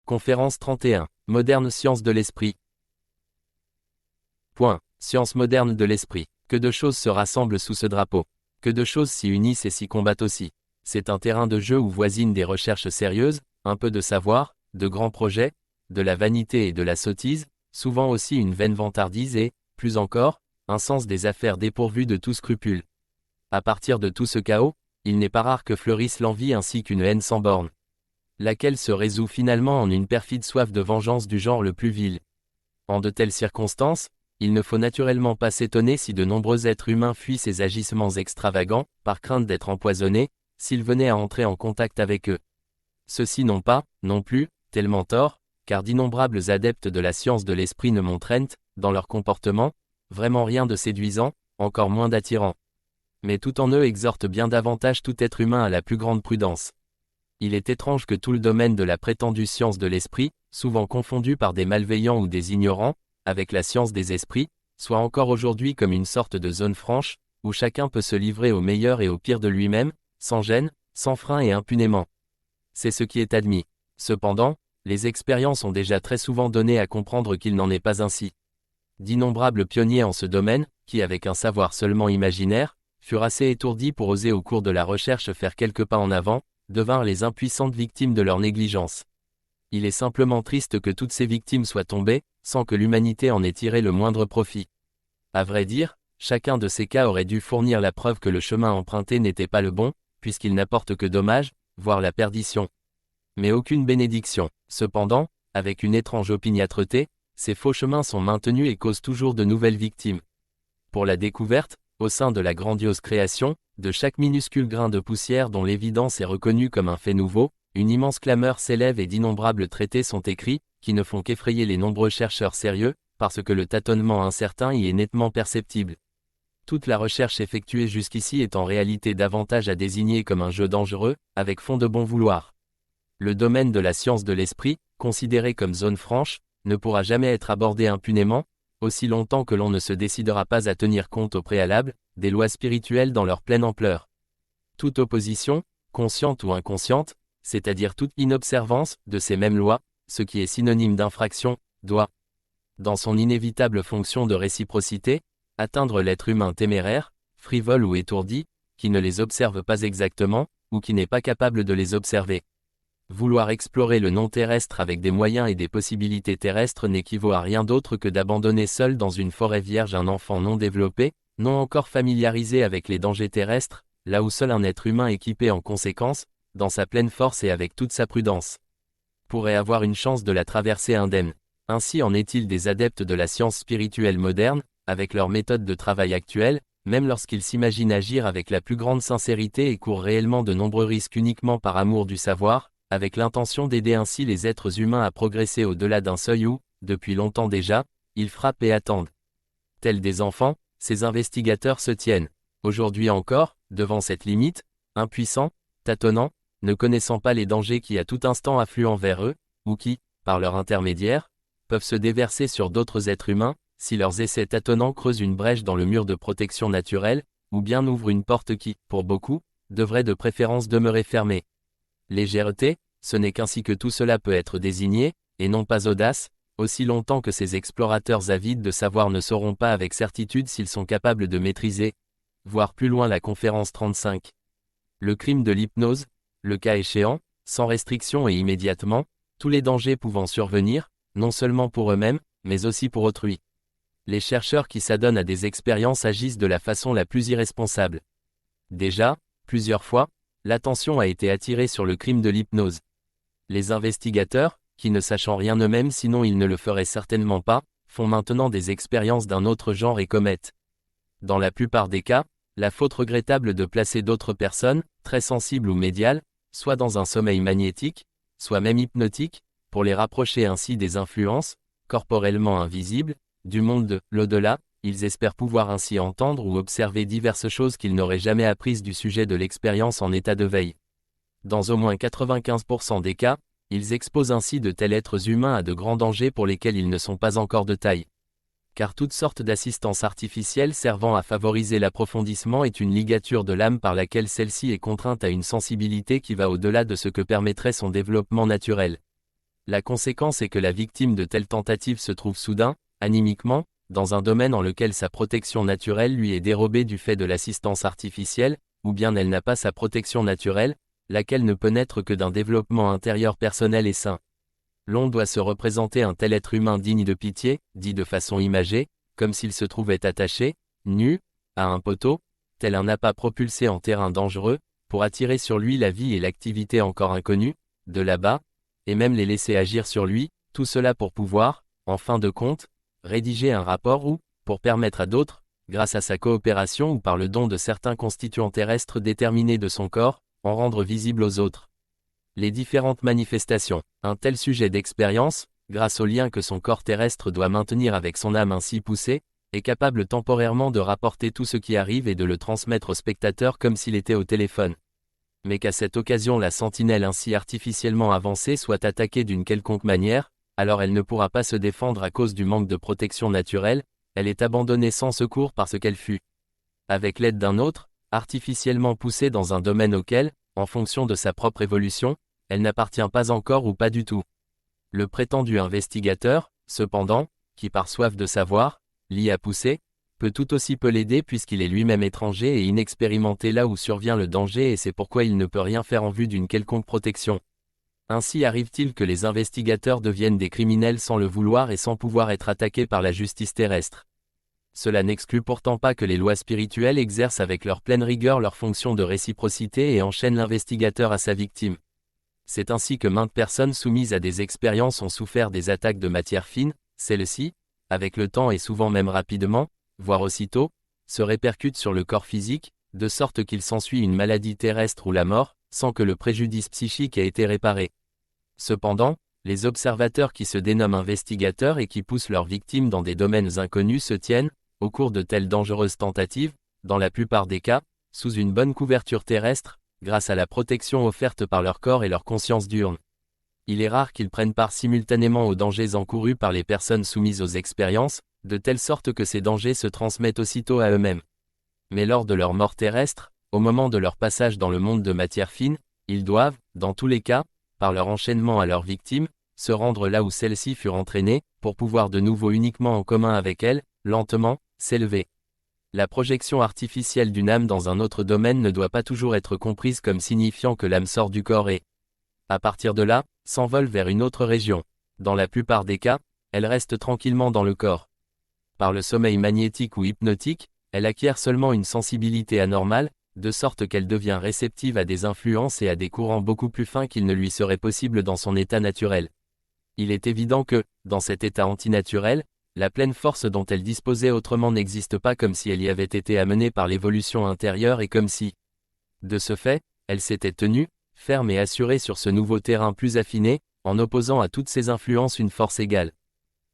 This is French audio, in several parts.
Conférence 31. Moderne science de l'esprit. Point. Science moderne de l'esprit. Que de choses se rassemblent sous ce drapeau. Que de choses s'y unissent et s'y combattent aussi. C'est un terrain de jeu où voisinent des recherches sérieuses, un peu de savoir, de grands projets, de la vanité et de la sottise, souvent aussi une vaine vantardise et, plus encore, un sens des affaires dépourvu de tout scrupule. À partir de tout ce chaos, il n'est pas rare que fleurisse l'envie ainsi qu'une haine sans borne, laquelle se résout finalement en une perfide soif de vengeance du genre le plus vil. En de telles circonstances, il ne faut naturellement pas s'étonner si de nombreux êtres humains fuient ces agissements extravagants, par crainte d'être empoisonnés, s'ils venaient à entrer en contact avec eux. Ceux-ci n'ont pas, non plus, tellement tort, car d'innombrables adeptes de la science de l'esprit ne montrent, dans leur comportement, vraiment rien de séduisant, encore moins d'attirant. Mais tout en eux exhorte bien davantage tout être humain à la plus grande prudence. Il est étrange que tout le domaine de la prétendue science de l'esprit, souvent confondu par des malveillants ou des ignorants, avec la science des esprits, soit encore aujourd'hui comme une sorte de zone franche, où chacun peut se livrer au meilleur et au pire de lui-même, sans gêne, sans frein et impunément. C'est ce qui est admis. Cependant, les expériences ont déjà très souvent donné à comprendre qu'il n'en est pas ainsi. D'innombrables pionniers en ce domaine, qui avec un savoir seulement imaginaire, furent assez étourdis pour oser au cours de la recherche faire quelques pas en avant, devinrent les impuissantes victimes de leur négligence. Il est simplement triste que toutes ces victimes soient tombées, sans que l'humanité en ait tiré le moindre profit. À vrai dire, chacun de ces cas aurait dû fournir la preuve que le chemin emprunté n'était pas le bon, puisqu'il n'apporte que dommages, voire la perdition. Mais aucune bénédiction. Cependant, avec une étrange opiniâtreté, ces faux chemins sont maintenus et causent toujours de nouvelles victimes. Pour la découverte, au sein de la grandiose création, de chaque minuscule grain de poussière dont l'évidence est reconnue comme un fait nouveau, une immense clameur s'élève et d'innombrables traités sont écrits, qui ne font qu'effrayer les nombreux chercheurs sérieux, parce que le tâtonnement incertain y est nettement perceptible. Toute la recherche effectuée jusqu'ici est en réalité davantage à désigner comme un jeu dangereux, avec fond de bon vouloir. Le domaine de la science de l'esprit, considéré comme zone franche, ne pourra jamais être abordé impunément, aussi longtemps que l'on ne se décidera pas à tenir compte au préalable, des lois spirituelles dans leur pleine ampleur. Toute opposition, consciente ou inconsciente, c'est-à-dire toute inobservance de ces mêmes lois, ce qui est synonyme d'infraction, doit, dans son inévitable fonction de réciprocité, atteindre l'être humain téméraire, frivole ou étourdi, qui ne les observe pas exactement, ou qui n'est pas capable de les observer. Vouloir explorer le non-terrestre avec des moyens et des possibilités terrestres n'équivaut à rien d'autre que d'abandonner seul dans une forêt vierge un enfant non développé, non encore familiarisé avec les dangers terrestres, là où seul un être humain équipé en conséquence, dans sa pleine force et avec toute sa prudence, pourrait avoir une chance de la traverser indemne. Ainsi en est-il des adeptes de la science spirituelle moderne, avec leurs méthodes de travail actuelles, même lorsqu'ils s'imaginent agir avec la plus grande sincérité et courent réellement de nombreux risques uniquement par amour du savoir, avec l'intention d'aider ainsi les êtres humains à progresser au-delà d'un seuil où, depuis longtemps déjà, ils frappent et attendent. Tels des enfants, ces investigateurs se tiennent, aujourd'hui encore, devant cette limite, impuissants, tâtonnants, ne connaissant pas les dangers qui à tout instant affluent envers eux, ou qui, par leur intermédiaire, peuvent se déverser sur d'autres êtres humains, si leurs essais tâtonnants creusent une brèche dans le mur de protection naturelle, ou bien ouvrent une porte qui, pour beaucoup, devrait de préférence demeurer fermée. Légèreté, ce n'est qu'ainsi que tout cela peut être désigné, et non pas audace, aussi longtemps que ces explorateurs avides de savoir ne sauront pas avec certitude s'ils sont capables de maîtriser, voire plus loin la conférence 35. Le crime de l'hypnose, le cas échéant, sans restriction et immédiatement, tous les dangers pouvant survenir, non seulement pour eux-mêmes, mais aussi pour autrui. Les chercheurs qui s'adonnent à des expériences agissent de la façon la plus irresponsable. Déjà, plusieurs fois, l'attention a été attirée sur le crime de l'hypnose. Les investigateurs, qui ne sachant rien eux-mêmes sinon ils ne le feraient certainement pas, font maintenant des expériences d'un autre genre et commettent, dans la plupart des cas, la faute regrettable de placer d'autres personnes, très sensibles ou médiales, soit dans un sommeil magnétique, soit même hypnotique, pour les rapprocher ainsi des influences, corporellement invisibles, du monde de l'au-delà. Ils espèrent pouvoir ainsi entendre ou observer diverses choses qu'ils n'auraient jamais apprises du sujet de l'expérience en état de veille. Dans au moins 95% des cas, ils exposent ainsi de tels êtres humains à de grands dangers pour lesquels ils ne sont pas encore de taille. Car toute sorte d'assistance artificielle servant à favoriser l'approfondissement est une ligature de l'âme par laquelle celle-ci est contrainte à une sensibilité qui va au-delà de ce que permettrait son développement naturel. La conséquence est que la victime de telles tentatives se trouve soudain, animiquement, dans un domaine en lequel sa protection naturelle lui est dérobée du fait de l'assistance artificielle, ou bien elle n'a pas sa protection naturelle, laquelle ne peut naître que d'un développement intérieur personnel et sain. L'on doit se représenter un tel être humain digne de pitié, dit de façon imagée, comme s'il se trouvait attaché, nu, à un poteau, tel un appât propulsé en terrain dangereux, pour attirer sur lui la vie et l'activité encore inconnues, de là-bas, et même les laisser agir sur lui, tout cela pour pouvoir, en fin de compte, rédiger un rapport ou, pour permettre à d'autres, grâce à sa coopération ou par le don de certains constituants terrestres déterminés de son corps, en rendre visible aux autres les différentes manifestations. Un tel sujet d'expérience, grâce au lien que son corps terrestre doit maintenir avec son âme ainsi poussée, est capable temporairement de rapporter tout ce qui arrive et de le transmettre au spectateur comme s'il était au téléphone. Mais qu'à cette occasion la sentinelle ainsi artificiellement avancée soit attaquée d'une quelconque manière, alors elle ne pourra pas se défendre à cause du manque de protection naturelle, elle est abandonnée sans secours parce qu'elle fut, avec l'aide d'un autre, artificiellement poussée dans un domaine auquel, en fonction de sa propre évolution, elle n'appartient pas encore ou pas du tout. Le prétendu investigateur, cependant, qui par soif de savoir, l'y a poussé, peut tout aussi peu l'aider puisqu'il est lui-même étranger et inexpérimenté là où survient le danger et c'est pourquoi il ne peut rien faire en vue d'une quelconque protection. Ainsi arrive-t-il que les investigateurs deviennent des criminels sans le vouloir et sans pouvoir être attaqués par la justice terrestre. Cela n'exclut pourtant pas que les lois spirituelles exercent avec leur pleine rigueur leur fonction de réciprocité et enchaînent l'investigateur à sa victime. C'est ainsi que maintes personnes soumises à des expériences ont souffert des attaques de matière fine, celles-ci, avec le temps et souvent même rapidement, voire aussitôt, se répercutent sur le corps physique, de sorte qu'il s'ensuit une maladie terrestre ou la mort, sans que le préjudice psychique ait été réparé. Cependant, les observateurs qui se dénomment investigateurs et qui poussent leurs victimes dans des domaines inconnus se tiennent, au cours de telles dangereuses tentatives, dans la plupart des cas, sous une bonne couverture terrestre, grâce à la protection offerte par leur corps et leur conscience diurne. Il est rare qu'ils prennent part simultanément aux dangers encourus par les personnes soumises aux expériences, de telle sorte que ces dangers se transmettent aussitôt à eux-mêmes. Mais lors de leur mort terrestre, au moment de leur passage dans le monde de matière fine, ils doivent, dans tous les cas, par leur enchaînement à leurs victimes, se rendre là où celles-ci furent entraînées, pour pouvoir de nouveau uniquement en commun avec elles, lentement, s'élever. La projection artificielle d'une âme dans un autre domaine ne doit pas toujours être comprise comme signifiant que l'âme sort du corps et, à partir de là, s'envole vers une autre région. Dans la plupart des cas, elle reste tranquillement dans le corps. Par le sommeil magnétique ou hypnotique, elle acquiert seulement une sensibilité anormale, de sorte qu'elle devient réceptive à des influences et à des courants beaucoup plus fins qu'il ne lui serait possible dans son état naturel. Il est évident que, dans cet état antinaturel, la pleine force dont elle disposait autrement n'existe pas comme si elle y avait été amenée par l'évolution intérieure et comme si, de ce fait, elle s'était tenue, ferme et assurée sur ce nouveau terrain plus affiné, en opposant à toutes ces influences une force égale.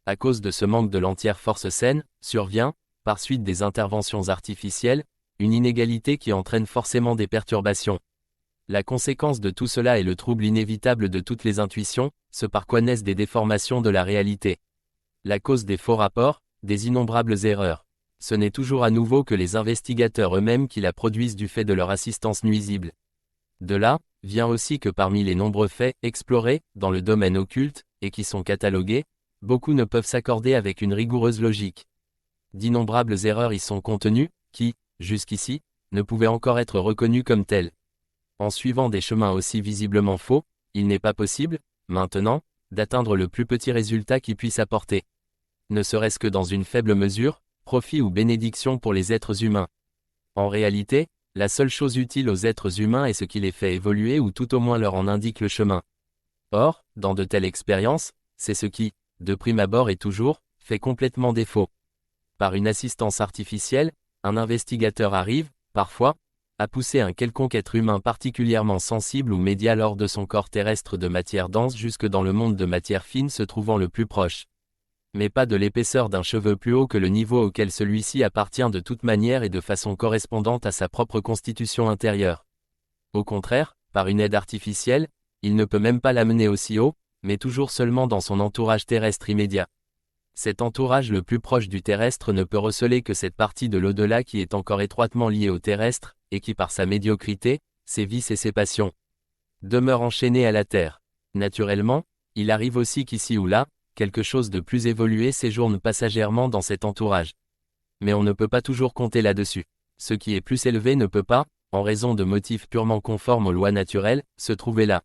À cause de ce manque de l'entière force saine, survient, par suite des interventions artificielles, une inégalité qui entraîne forcément des perturbations. La conséquence de tout cela est le trouble inévitable de toutes les intuitions, ce par quoi naissent des déformations de la réalité. La cause des faux rapports, des innombrables erreurs. Ce n'est toujours à nouveau que les investigateurs eux-mêmes qui la produisent du fait de leur assistance nuisible. De là, vient aussi que parmi les nombreux faits explorés, dans le domaine occulte, et qui sont catalogués, beaucoup ne peuvent s'accorder avec une rigoureuse logique. D'innombrables erreurs y sont contenues, qui, jusqu'ici, ne pouvaient encore être reconnues comme telles. En suivant des chemins aussi visiblement faux, il n'est pas possible, maintenant, d'atteindre le plus petit résultat qui puisse apporter, ne serait-ce que dans une faible mesure, profit ou bénédiction pour les êtres humains. En réalité, la seule chose utile aux êtres humains est ce qui les fait évoluer ou tout au moins leur en indique le chemin. Or, dans de telles expériences, c'est ce qui, de prime abord et toujours, fait complètement défaut. Par une assistance artificielle, un investigateur arrive, parfois, à pousser un quelconque être humain particulièrement sensible ou médial hors de son corps terrestre de matière dense jusque dans le monde de matière fine se trouvant le plus proche. Mais pas de l'épaisseur d'un cheveu plus haut que le niveau auquel celui-ci appartient de toute manière et de façon correspondante à sa propre constitution intérieure. Au contraire, par une aide artificielle, il ne peut même pas l'amener aussi haut, mais toujours seulement dans son entourage terrestre immédiat. Cet entourage le plus proche du terrestre ne peut receler que cette partie de l'au-delà qui est encore étroitement liée au terrestre, et qui par sa médiocrité, ses vices et ses passions, demeure enchaînée à la terre. Naturellement, Il arrive aussi qu'ici ou là, quelque chose de plus évolué séjourne passagèrement dans cet entourage. Mais on ne peut pas toujours compter là-dessus. Ce qui est plus élevé ne peut pas, en raison de motifs purement conformes aux lois naturelles, se trouver là.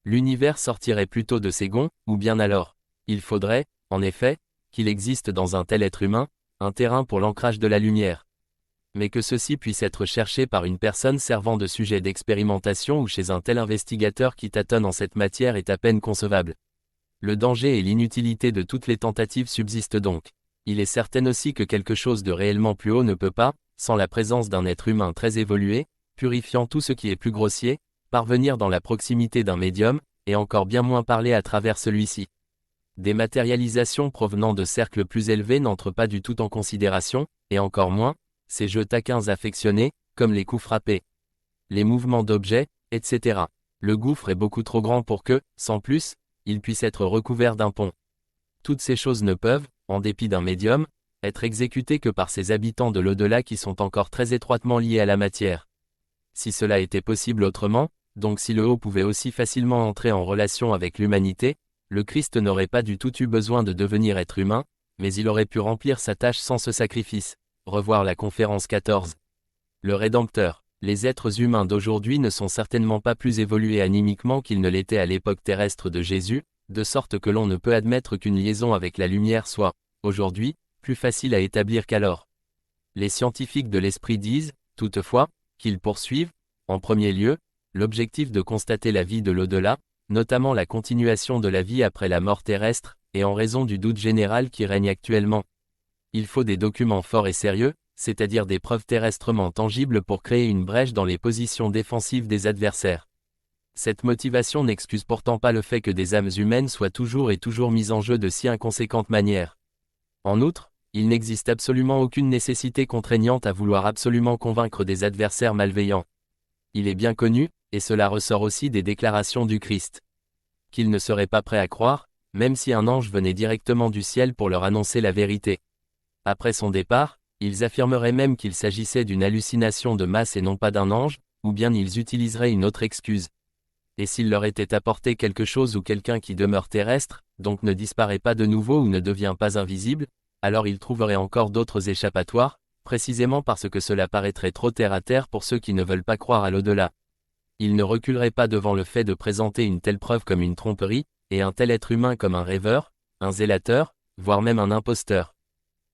L'univers sortirait plutôt de ses gonds, ou bien alors, il faudrait, en effet, qu'il existe dans un tel être humain, un terrain pour l'ancrage de la lumière. Mais que ceci puisse être cherché par une personne servant de sujet d'expérimentation ou chez un tel investigateur qui tâtonne en cette matière est à peine concevable. Le danger et l'inutilité de toutes les tentatives subsistent donc. Il est certain aussi que quelque chose de réellement plus haut ne peut pas, sans la présence d'un être humain très évolué, purifiant tout ce qui est plus grossier, parvenir dans la proximité d'un médium, et encore bien moins parler à travers celui-ci. Des matérialisations provenant de cercles plus élevés n'entrent pas du tout en considération, et encore moins, ces jeux taquins affectionnés, comme les coups frappés, les mouvements d'objets, etc. Le gouffre est beaucoup trop grand pour que, sans plus, il puisse être recouvert d'un pont. Toutes ces choses ne peuvent, en dépit d'un médium, être exécutées que par ces habitants de l'au-delà qui sont encore très étroitement liés à la matière. Si cela était possible autrement, donc si le haut pouvait aussi facilement entrer en relation avec l'humanité, le Christ n'aurait pas du tout eu besoin de devenir être humain, mais il aurait pu remplir sa tâche sans ce sacrifice. Revoir la conférence 14. Le Rédempteur. Les êtres humains d'aujourd'hui ne sont certainement pas plus évolués animiquement qu'ils ne l'étaient à l'époque terrestre de Jésus, de sorte que l'on ne peut admettre qu'une liaison avec la lumière soit, aujourd'hui, plus facile à établir qu'alors. Les scientifiques de l'esprit disent, toutefois, qu'ils poursuivent, en premier lieu, l'objectif de constater la vie de l'au-delà, notamment la continuation de la vie après la mort terrestre, et en raison du doute général qui règne actuellement. Il faut des documents forts et sérieux, c'est-à-dire des preuves terrestrement tangibles pour créer une brèche dans les positions défensives des adversaires. Cette motivation n'excuse pourtant pas le fait que des âmes humaines soient toujours et toujours mises en jeu de si inconséquentes manières. En outre, il n'existe absolument aucune nécessité contraignante à vouloir absolument convaincre des adversaires malveillants. Il est bien connu, et cela ressort aussi des déclarations du Christ, qu'ils ne seraient pas prêts à croire, même si un ange venait directement du ciel pour leur annoncer la vérité. Après son départ, ils affirmeraient même qu'il s'agissait d'une hallucination de masse et non pas d'un ange, ou bien ils utiliseraient une autre excuse. Et s'il leur était apporté quelque chose ou quelqu'un qui demeure terrestre, donc ne disparaît pas de nouveau ou ne devient pas invisible, alors ils trouveraient encore d'autres échappatoires, précisément parce que cela paraîtrait trop terre à terre pour ceux qui ne veulent pas croire à l'au-delà. Ils ne reculeraient pas devant le fait de présenter une telle preuve comme une tromperie, et un tel être humain comme un rêveur, un zélateur, voire même un imposteur.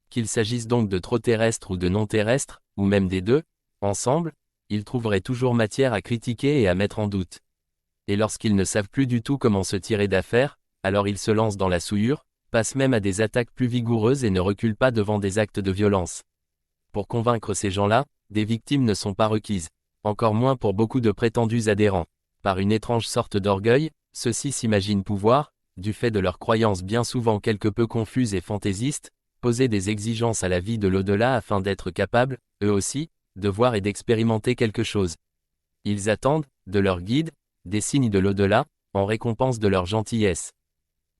Qu'il s'agisse donc de trop terrestre ou de non terrestre, ou même des deux, ensemble, ils trouveraient toujours matière à critiquer et à mettre en doute. Et lorsqu'ils ne savent plus du tout comment se tirer d'affaire, alors ils se lancent dans la souillure, passent même à des attaques plus vigoureuses et ne reculent pas devant des actes de violence. Pour convaincre ces gens-là, des victimes ne sont pas requises, encore moins pour beaucoup de prétendus adhérents. Par une étrange sorte d'orgueil, ceux-ci s'imaginent pouvoir, du fait de leurs croyances bien souvent quelque peu confuses et fantaisistes, poser des exigences à la vie de l'au-delà afin d'être capables, eux aussi, de voir et d'expérimenter quelque chose. Ils attendent, de leur guide, des signes de l'au-delà, en récompense de leur gentillesse.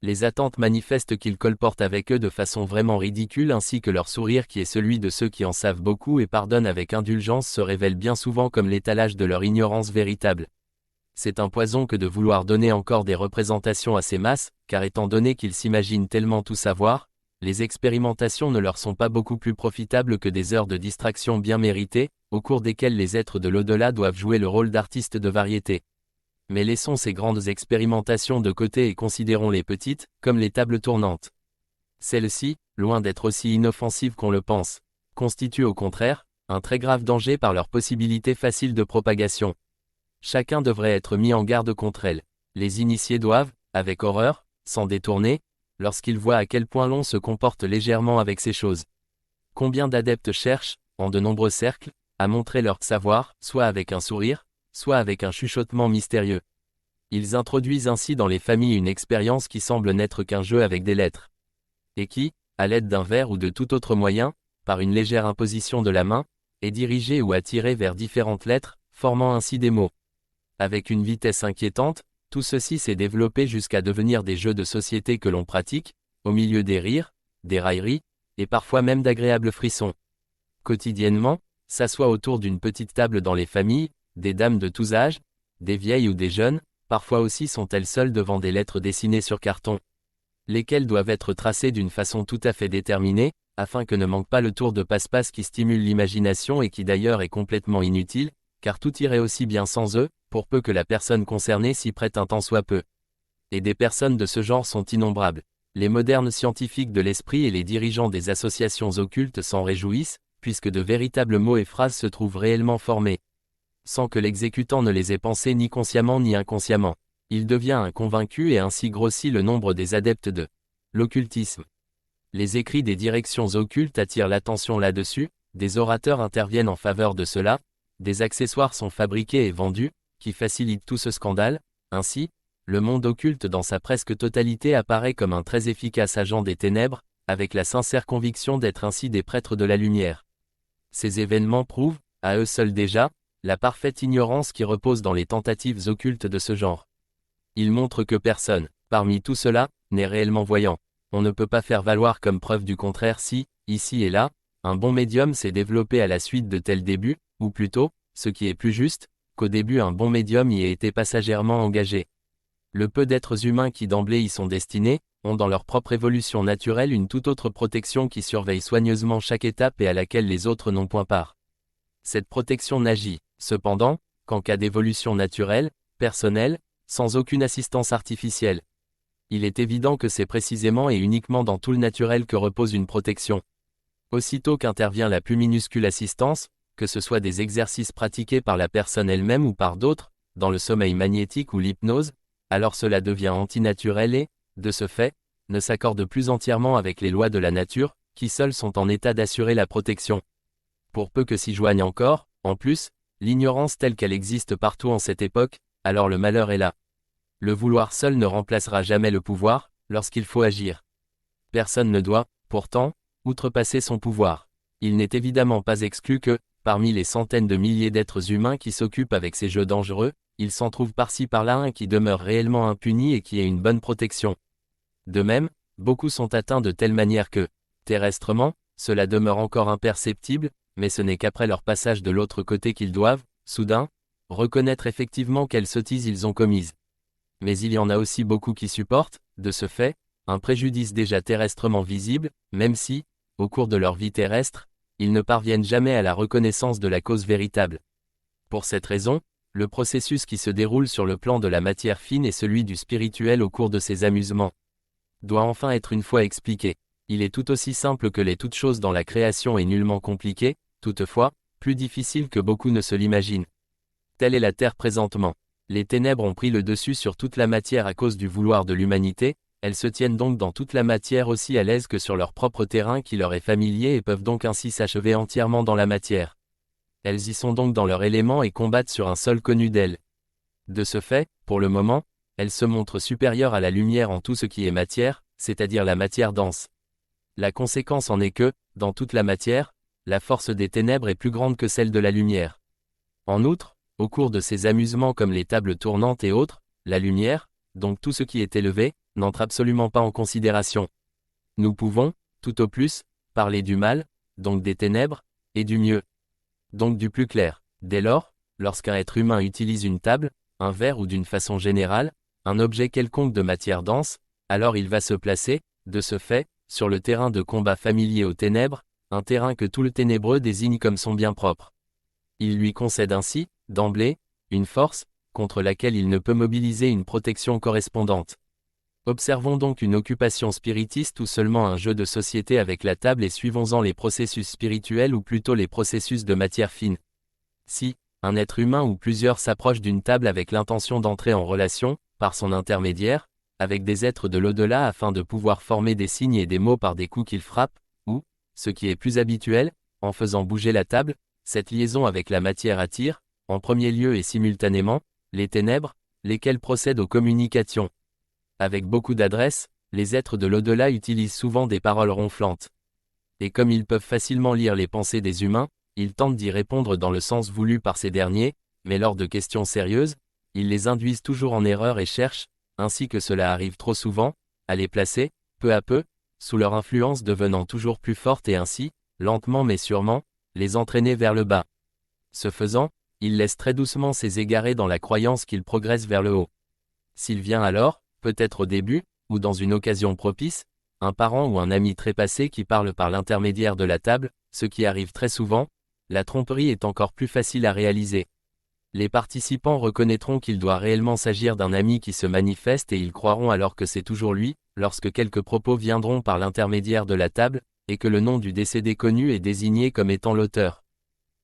Les attentes manifestent qu'ils colportent avec eux de façon vraiment ridicule ainsi que leur sourire qui est celui de ceux qui en savent beaucoup et pardonnent avec indulgence se révèle bien souvent comme l'étalage de leur ignorance véritable. C'est un poison que de vouloir donner encore des représentations à ces masses, car étant donné qu'ils s'imaginent tellement tout savoir, les expérimentations ne leur sont pas beaucoup plus profitables que des heures de distraction bien méritées, au cours desquelles les êtres de l'au-delà doivent jouer le rôle d'artistes de variété. Mais laissons ces grandes expérimentations de côté et considérons les petites, comme les tables tournantes. Celles-ci, loin d'être aussi inoffensives qu'on le pense, constituent au contraire, un très grave danger par leur possibilité facile de propagation. Chacun devrait être mis en garde contre elles. Les initiés doivent, avec horreur, s'en détourner, lorsqu'ils voient à quel point l'on se comporte légèrement avec ces choses. Combien d'adeptes cherchent, en de nombreux cercles, à montrer leur savoir, soit avec un sourire, soit avec un chuchotement mystérieux. Ils introduisent ainsi dans les familles une expérience qui semble n'être qu'un jeu avec des lettres. Et qui, à l'aide d'un verre ou de tout autre moyen, par une légère imposition de la main, est dirigée ou attirée vers différentes lettres, formant ainsi des mots. Avec une vitesse inquiétante, tout ceci s'est développé jusqu'à devenir des jeux de société que l'on pratique, au milieu des rires, des railleries, et parfois même d'agréables frissons. Quotidiennement, s'assoient autour d'une petite table dans les familles, des dames de tous âges, des vieilles ou des jeunes, Parfois aussi sont-elles seules devant des lettres dessinées sur carton, lesquelles doivent être tracées d'une façon tout à fait déterminée, afin que ne manque pas le tour de passe-passe qui stimule l'imagination et qui d'ailleurs est complètement inutile, car tout irait aussi bien sans eux, pour peu que la personne concernée s'y prête un tant soit peu. Et des personnes de ce genre sont innombrables. Les modernes scientifiques de l'esprit et les dirigeants des associations occultes s'en réjouissent, puisque de véritables mots et phrases se trouvent réellement formés, sans que l'exécutant ne les ait pensés ni consciemment ni inconsciemment. Il devient un convaincu et ainsi grossit le nombre des adeptes de l'occultisme. Les écrits des directions occultes attirent l'attention là-dessus, des orateurs interviennent en faveur de cela, des accessoires sont fabriqués et vendus, qui facilitent tout ce scandale. Ainsi, le monde occulte dans sa presque totalité apparaît comme un très efficace agent des ténèbres, avec la sincère conviction d'être ainsi des prêtres de la lumière. Ces événements prouvent, à eux seuls déjà, la parfaite ignorance qui repose dans les tentatives occultes de ce genre. Ils montrent que personne, parmi tout cela, n'est réellement voyant. On ne peut pas faire valoir comme preuve du contraire si, ici et là, un bon médium s'est développé à la suite de tels débuts, ou plutôt, ce qui est plus juste, qu'au début un bon médium y ait été passagèrement engagé. Le peu d'êtres humains qui d'emblée y sont destinés, ont dans leur propre évolution naturelle une toute autre protection qui surveille soigneusement chaque étape et à laquelle les autres n'ont point part. Cette protection n'agit, cependant, qu'en cas d'évolution naturelle, personnelle, sans aucune assistance artificielle. Il est évident que c'est précisément et uniquement dans tout le naturel que repose une protection. Aussitôt qu'intervient la plus minuscule assistance, que ce soit des exercices pratiqués par la personne elle-même ou par d'autres, dans le sommeil magnétique ou l'hypnose, alors cela devient antinaturel et, de ce fait, ne s'accorde plus entièrement avec les lois de la nature, qui seules sont en état d'assurer la protection. Pour peu que s'y joigne encore, en plus, l'ignorance telle qu'elle existe partout en cette époque, alors le malheur est là. Le vouloir seul ne remplacera jamais le pouvoir, lorsqu'il faut agir. Personne ne doit, pourtant, outrepasser son pouvoir. Il n'est évidemment pas exclu que, parmi les centaines de milliers d'êtres humains qui s'occupent avec ces jeux dangereux, il s'en trouve par-ci par-là un qui demeure réellement impuni et qui ait une bonne protection. De même, beaucoup sont atteints de telle manière que, terrestrement, cela demeure encore imperceptible, mais ce n'est qu'après leur passage de l'autre côté qu'ils doivent, soudain, reconnaître effectivement quelle sottise ils ont commise. Mais il y en a aussi beaucoup qui supportent, de ce fait, un préjudice déjà terrestrement visible, même si, au cours de leur vie terrestre, ils ne parviennent jamais à la reconnaissance de la cause véritable. Pour cette raison, le processus qui se déroule sur le plan de la matière fine et celui du spirituel au cours de ces amusements doit enfin être une fois expliqué. Il est tout aussi simple que l'est toute chose dans la création et nullement compliqué, toutefois, plus difficile que beaucoup ne se l'imaginent. Telle est la Terre présentement. Les ténèbres ont pris le dessus sur toute la matière à cause du vouloir de l'humanité, elles se tiennent donc dans toute la matière aussi à l'aise que sur leur propre terrain qui leur est familier et peuvent donc ainsi s'achever entièrement dans la matière. Elles y sont donc dans leur élément et combattent sur un sol connu d'elles. De ce fait, pour le moment, elles se montrent supérieures à la lumière en tout ce qui est matière, c'est-à-dire la matière dense. La conséquence en est que, dans toute la matière, la force des ténèbres est plus grande que celle de la lumière. En outre, au cours de ces amusements comme les tables tournantes et autres, la lumière, donc tout ce qui est élevé, n'entre absolument pas en considération. Nous pouvons, tout au plus, parler du mal, donc des ténèbres, et du mieux, donc du plus clair. Dès lors, lorsqu'un être humain utilise une table, un verre ou d'une façon générale, un objet quelconque de matière dense, alors il va se placer, de ce fait, sur le terrain de combat familier aux ténèbres, un terrain que tout le ténébreux désigne comme son bien propre. Il lui concède ainsi, d'emblée, une force, contre laquelle il ne peut mobiliser une protection correspondante. Observons donc une occupation spiritiste ou seulement un jeu de société avec la table et suivons-en les processus spirituels ou plutôt les processus de matière fine. Si, un être humain ou plusieurs s'approchent d'une table avec l'intention d'entrer en relation, par son intermédiaire, avec des êtres de l'au-delà afin de pouvoir former des signes et des mots par des coups qu'ils frappent, ou, ce qui est plus habituel, en faisant bouger la table, cette liaison avec la matière attire, en premier lieu et simultanément, les ténèbres, lesquelles procèdent aux communications. Avec beaucoup d'adresse, les êtres de l'au-delà utilisent souvent des paroles ronflantes. Et comme ils peuvent facilement lire les pensées des humains, ils tentent d'y répondre dans le sens voulu par ces derniers, mais lors de questions sérieuses, ils les induisent toujours en erreur et cherchent, ainsi que cela arrive trop souvent, à les placer, peu à peu, sous leur influence devenant toujours plus forte et ainsi, lentement mais sûrement, les entraîner vers le bas. Ce faisant, ils laissent très doucement ces égarés dans la croyance qu'ils progressent vers le haut. S'il vient alors, peut-être au début, ou dans une occasion propice, un parent ou un ami trépassé qui parle par l'intermédiaire de la table, ce qui arrive très souvent, la tromperie est encore plus facile à réaliser. Les participants reconnaîtront qu'il doit réellement s'agir d'un ami qui se manifeste et ils croiront alors que c'est toujours lui, lorsque quelques propos viendront par l'intermédiaire de la table, et que le nom du décédé connu est désigné comme étant l'auteur.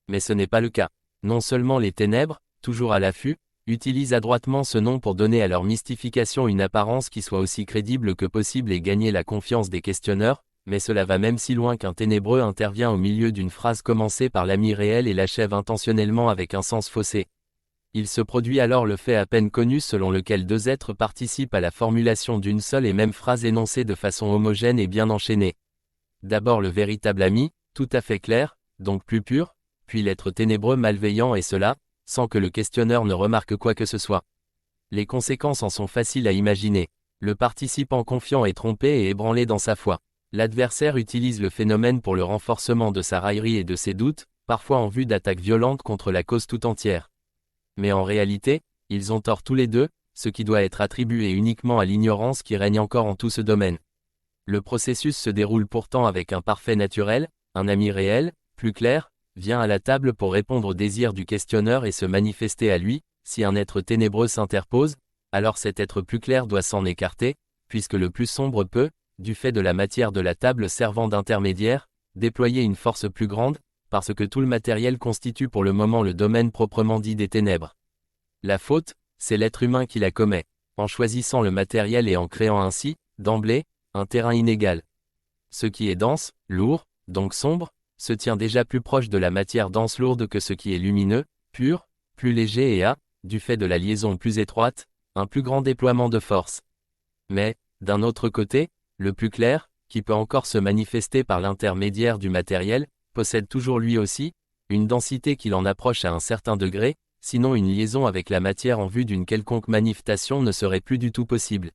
Mais ce n'est pas le cas. Non seulement les ténèbres, toujours à l'affût, utilisent adroitement ce nom pour donner à leur mystification une apparence qui soit aussi crédible que possible et gagner la confiance des questionneurs, mais cela va même si loin qu'un ténébreux intervient au milieu d'une phrase commencée par l'ami réel et l'achève intentionnellement avec un sens faussé. Il se produit alors le fait à peine connu selon lequel deux êtres participent à la formulation d'une seule et même phrase énoncée de façon homogène et bien enchaînée. D'abord le véritable ami, tout à fait clair, donc plus pur, puis l'être ténébreux malveillant et cela, sans que le questionneur ne remarque quoi que ce soit. Les conséquences en sont faciles à imaginer. Le participant confiant est trompé et ébranlé dans sa foi. L'adversaire utilise le phénomène pour le renforcement de sa raillerie et de ses doutes, parfois en vue d'attaques violentes contre la cause tout entière. Mais en réalité, ils ont tort tous les deux, ce qui doit être attribué uniquement à l'ignorance qui règne encore en tout ce domaine. Le processus se déroule pourtant avec un parfait naturel, un ami réel, plus clair, vient à la table pour répondre aux désirs du questionneur et se manifester à lui. Si un être ténébreux s'interpose, alors cet être plus clair doit s'en écarter, puisque le plus sombre peut, du fait de la matière de la table servant d'intermédiaire, déployer une force plus grande, parce que tout le matériel constitue pour le moment le domaine proprement dit des ténèbres. La faute, c'est l'être humain qui la commet, en choisissant le matériel et en créant ainsi, d'emblée, un terrain inégal. Ce qui est dense, lourd, donc sombre, se tient déjà plus proche de la matière dense lourde que ce qui est lumineux, pur, plus léger et a, du fait de la liaison plus étroite, un plus grand déploiement de force. Mais, d'un autre côté, le plus clair, qui peut encore se manifester par l'intermédiaire du matériel, possède toujours lui aussi, une densité qui l'en approche à un certain degré, sinon une liaison avec la matière en vue d'une quelconque manifestation ne serait plus du tout possible.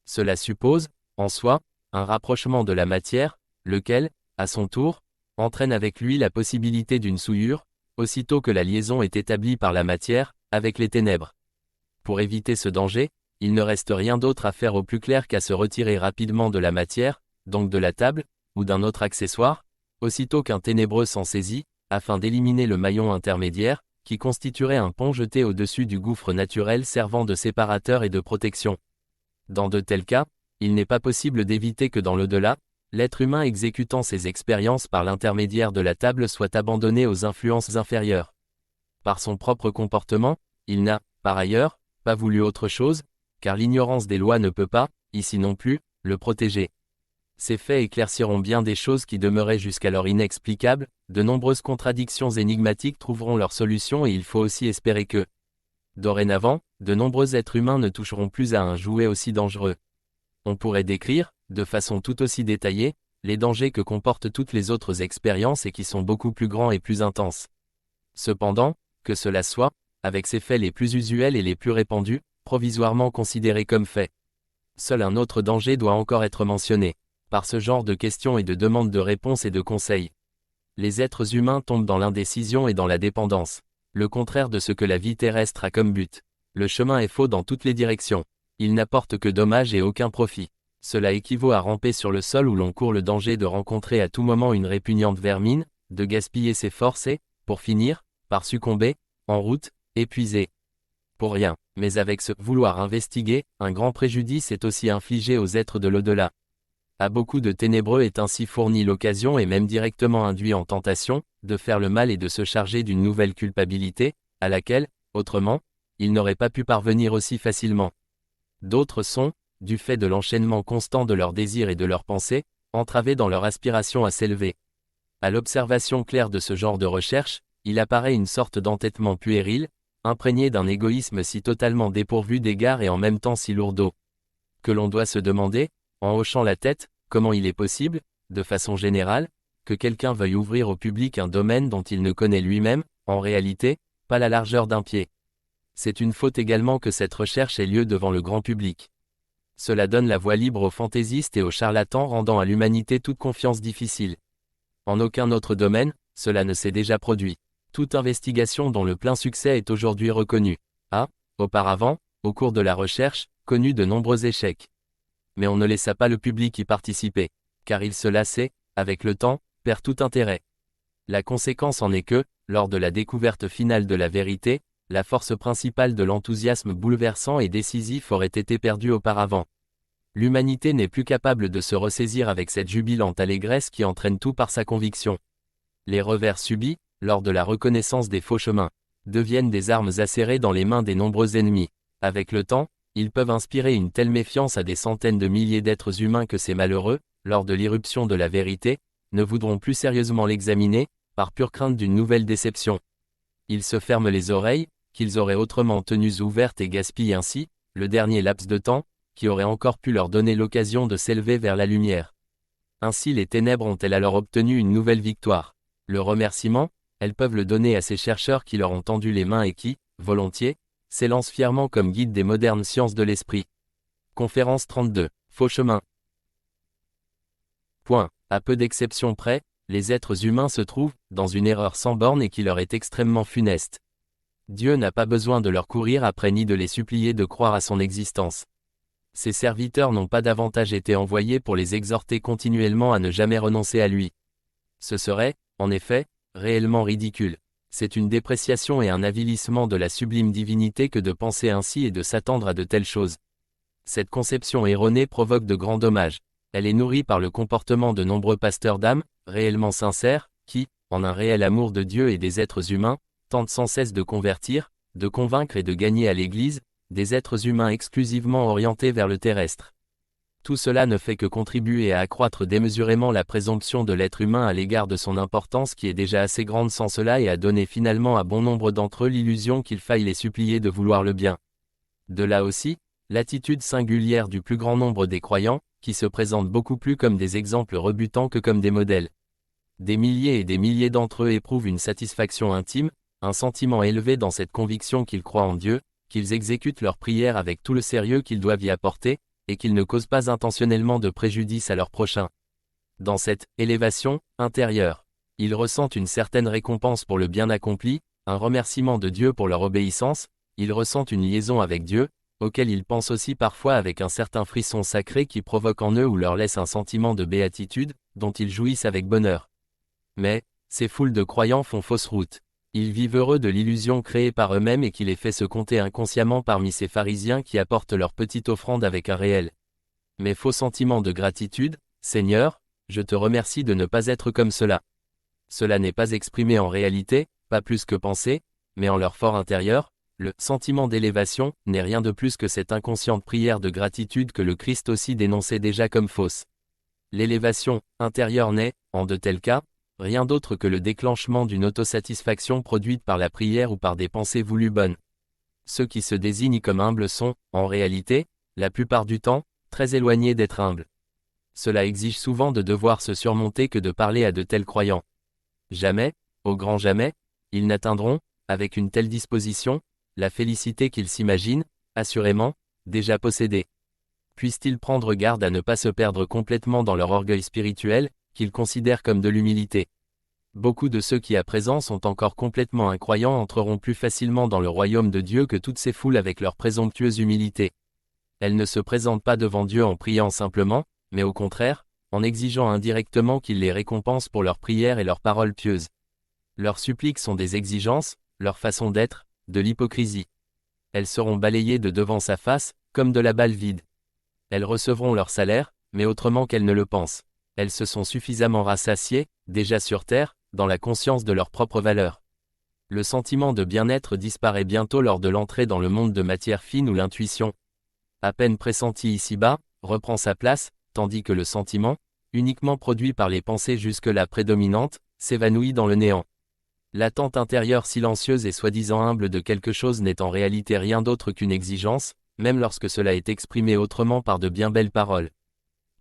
Cela suppose, en soi, un rapprochement de la matière, lequel, à son tour, entraîne avec lui la possibilité d'une souillure, aussitôt que la liaison est établie par la matière, avec les ténèbres. Pour éviter ce danger, il ne reste rien d'autre à faire au plus clair qu'à se retirer rapidement de la matière, donc de la table, ou d'un autre accessoire, aussitôt qu'un ténébreux s'en saisit, afin d'éliminer le maillon intermédiaire, qui constituerait un pont jeté au-dessus du gouffre naturel servant de séparateur et de protection. Dans de tels cas, il n'est pas possible d'éviter que dans l'au-delà, l'être humain exécutant ses expériences par l'intermédiaire de la table soit abandonné aux influences inférieures. Par son propre comportement, il n'a, par ailleurs, pas voulu autre chose, car l'ignorance des lois ne peut pas, ici non plus, le protéger. Ces faits éclairciront bien des choses qui demeuraient jusqu'alors inexplicables, de nombreuses contradictions énigmatiques trouveront leur solution et il faut aussi espérer que, dorénavant, de nombreux êtres humains ne toucheront plus à un jouet aussi dangereux. On pourrait décrire, de façon tout aussi détaillée, les dangers que comportent toutes les autres expériences et qui sont beaucoup plus grands et plus intenses. Cependant, que cela soit, avec ces faits les plus usuels et les plus répandus, provisoirement considérés comme faits. Seul un autre danger doit encore être mentionné, par ce genre de questions et de demandes de réponses et de conseils. Les êtres humains tombent dans l'indécision et dans la dépendance, le contraire de ce que la vie terrestre a comme but. Le chemin est faux dans toutes les directions. Il n'apporte que dommages et aucun profit. Cela équivaut à ramper sur le sol où l'on court le danger de rencontrer à tout moment une répugnante vermine, de gaspiller ses forces et, pour finir, par succomber, en route, épuisé. Pour rien, mais avec ce « vouloir investiguer », un grand préjudice est aussi infligé aux êtres de l'au-delà. À beaucoup de ténébreux est ainsi fournie l'occasion et même directement induit en tentation, de faire le mal et de se charger d'une nouvelle culpabilité, à laquelle, autrement, ils n'auraient pas pu parvenir aussi facilement. D'autres sont, du fait de l'enchaînement constant de leurs désirs et de leurs pensées, entravés dans leur aspiration à s'élever. À l'observation claire de ce genre de recherche, il apparaît une sorte d'entêtement puéril, imprégné d'un égoïsme si totalement dépourvu d'égard et en même temps si lourd d'eau, que l'on doit se demander, en hochant la tête, comment il est possible, de façon générale, que quelqu'un veuille ouvrir au public un domaine dont il ne connaît lui-même, en réalité, pas la largeur d'un pied. C'est une faute également que cette recherche ait lieu devant le grand public. Cela donne la voie libre aux fantaisistes et aux charlatans rendant à l'humanité toute confiance difficile. En aucun autre domaine, cela ne s'est déjà produit. Toute investigation dont le plein succès est aujourd'hui reconnu a, auparavant, Au cours de la recherche, connut de nombreux échecs. Mais on ne laissa pas le public y participer, car il se lassait, avec le temps, perd tout intérêt. La conséquence en est que, lors de la découverte finale de la vérité, la force principale de l'enthousiasme bouleversant et décisif aurait été perdue auparavant. L'humanité n'est plus capable de se ressaisir avec cette jubilante allégresse qui entraîne tout par sa conviction. Les revers subis, lors de la reconnaissance des faux chemins, deviennent des armes acérées dans les mains des nombreux ennemis. Avec le temps, ils peuvent inspirer une telle méfiance à des centaines de milliers d'êtres humains que ces malheureux, lors de l'irruption de la vérité, ne voudront plus sérieusement l'examiner, par pure crainte d'une nouvelle déception. Ils se ferment les oreilles, qu'ils auraient autrement tenues ouvertes et gaspillent ainsi, le dernier laps de temps, qui aurait encore pu leur donner l'occasion de s'élever vers la lumière. Ainsi les ténèbres ont-elles alors obtenu une nouvelle victoire. Le remerciement, elles peuvent le donner à ces chercheurs qui leur ont tendu les mains et qui, volontiers, s'élancent fièrement comme guides des modernes sciences de l'esprit. Conférence 32. Faux chemin. Point. À peu d'exceptions près, les êtres humains se trouvent dans une erreur sans borne et qui leur est extrêmement funeste. Dieu n'a pas besoin de leur courir après ni de les supplier de croire à son existence. Ses serviteurs n'ont pas davantage été envoyés pour les exhorter continuellement à ne jamais renoncer à lui. Ce serait, en effet, réellement ridicule. C'est une dépréciation et un avilissement de la sublime divinité que de penser ainsi et de s'attendre à de telles choses. Cette conception erronée provoque de grands dommages. Elle est nourrie par le comportement de nombreux pasteurs d'âme, réellement sincères, qui, en un réel amour de Dieu et des êtres humains, tentent sans cesse de convertir, de convaincre et de gagner à l'Église, des êtres humains exclusivement orientés vers le terrestre. Tout cela ne fait que contribuer à accroître démesurément la présomption de l'être humain à l'égard de son importance qui est déjà assez grande sans cela et à donner finalement à bon nombre d'entre eux l'illusion qu'il faille les supplier de vouloir le bien. De là aussi, l'attitude singulière du plus grand nombre des croyants, qui se présentent beaucoup plus comme des exemples rebutants que comme des modèles. Des milliers et des milliers d'entre eux éprouvent une satisfaction intime, un sentiment élevé dans cette conviction qu'ils croient en Dieu, qu'ils exécutent leurs prières avec tout le sérieux qu'ils doivent y apporter, et qu'ils ne causent pas intentionnellement de préjudice à leur prochain. Dans cette élévation intérieure, ils ressentent une certaine récompense pour le bien accompli, un remerciement de Dieu pour leur obéissance, ils ressentent une liaison avec Dieu, auquel ils pensent aussi parfois avec un certain frisson sacré qui provoque en eux ou leur laisse un sentiment de béatitude, dont ils jouissent avec bonheur. Mais, ces foules de croyants font fausse route. Ils vivent heureux de l'illusion créée par eux-mêmes et qui les fait se compter inconsciemment parmi ces pharisiens qui apportent leur petite offrande avec un réel. Mais faux sentiment de gratitude, Seigneur, je te remercie de ne pas être comme cela. Cela n'est pas exprimé en réalité, pas plus que pensé, mais en leur fort intérieur, le sentiment d'élévation n'est rien de plus que cette inconsciente prière de gratitude que le Christ aussi dénonçait déjà comme fausse. L'élévation intérieure n'est, en de tels cas, rien d'autre que le déclenchement d'une autosatisfaction produite par la prière ou par des pensées voulues bonnes. Ceux qui se désignent comme humbles sont, en réalité, la plupart du temps, très éloignés d'être humbles. Cela exige souvent de devoir se surmonter que de parler à de tels croyants. Jamais, au grand jamais, ils n'atteindront, avec une telle disposition, la félicité qu'ils s'imaginent, assurément, déjà possédée. Puissent-ils prendre garde à ne pas se perdre complètement dans leur orgueil spirituel, qu'ils considèrent comme de l'humilité. Beaucoup de ceux qui à présent sont encore complètement incroyants entreront plus facilement dans le royaume de Dieu que toutes ces foules avec leur présomptueuse humilité. Elles ne se présentent pas devant Dieu en priant simplement, mais au contraire, en exigeant indirectement qu'il les récompense pour leurs prières et leurs paroles pieuses. Leurs suppliques sont des exigences, leur façon d'être, de l'hypocrisie. Elles seront balayées de devant sa face, comme de la balle vide. Elles recevront leur salaire, mais autrement qu'elles ne le pensent. Elles se sont suffisamment rassasiées, déjà sur terre, dans la conscience de leur propre valeur. Le sentiment de bien-être disparaît bientôt lors de l'entrée dans le monde de matière fine où l'intuition, à peine pressentie ici-bas, reprend sa place, tandis que le sentiment, uniquement produit par les pensées jusque-là prédominantes, s'évanouit dans le néant. L'attente intérieure silencieuse et soi-disant humble de quelque chose n'est en réalité rien d'autre qu'une exigence, même lorsque cela est exprimé autrement par de bien belles paroles.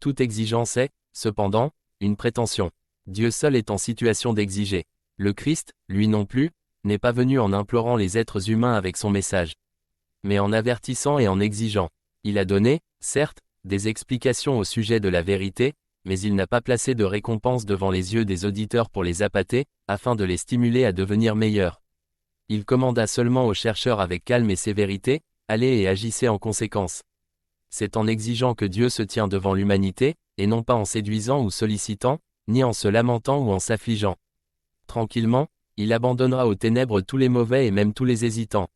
Toute exigence est, cependant, une prétention. Dieu seul est en situation d'exiger. Le Christ, lui non plus, n'est pas venu en implorant les êtres humains avec son message, mais en avertissant et en exigeant. Il a donné, certes, des explications au sujet de la vérité, mais il n'a pas placé de récompense devant les yeux des auditeurs pour les appâter, afin de les stimuler à devenir meilleurs. Il commanda seulement aux chercheurs avec calme et sévérité, Allez et agissez en conséquence. C'est en exigeant que Dieu se tient devant l'humanité, et non pas en séduisant ou sollicitant, ni en se lamentant ou en s'affligeant. Tranquillement, il abandonnera aux ténèbres tous les mauvais et même tous les hésitants.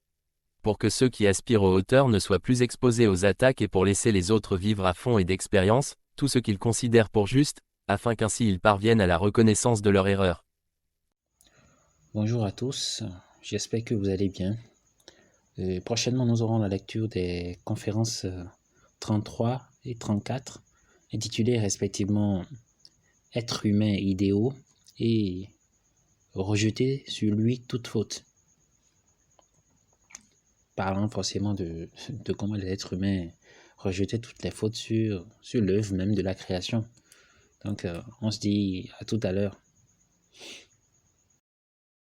Pour que ceux qui aspirent aux hauteurs ne soient plus exposés aux attaques et pour laisser les autres vivre à fond et d'expérience, tout ce qu'ils considèrent pour juste, afin qu'ainsi ils parviennent à la reconnaissance de leur erreur. Bonjour à tous, j'espère que vous allez bien. Prochainement, nous aurons la lecture des conférences 33 et 34, intitulées respectivement Être humain idéaux et Rejeter sur lui toute faute. Parlant forcément de comment les êtres humains rejetaient toutes les fautes sur l'œuvre même de la création. Donc, on se dit à tout à l'heure.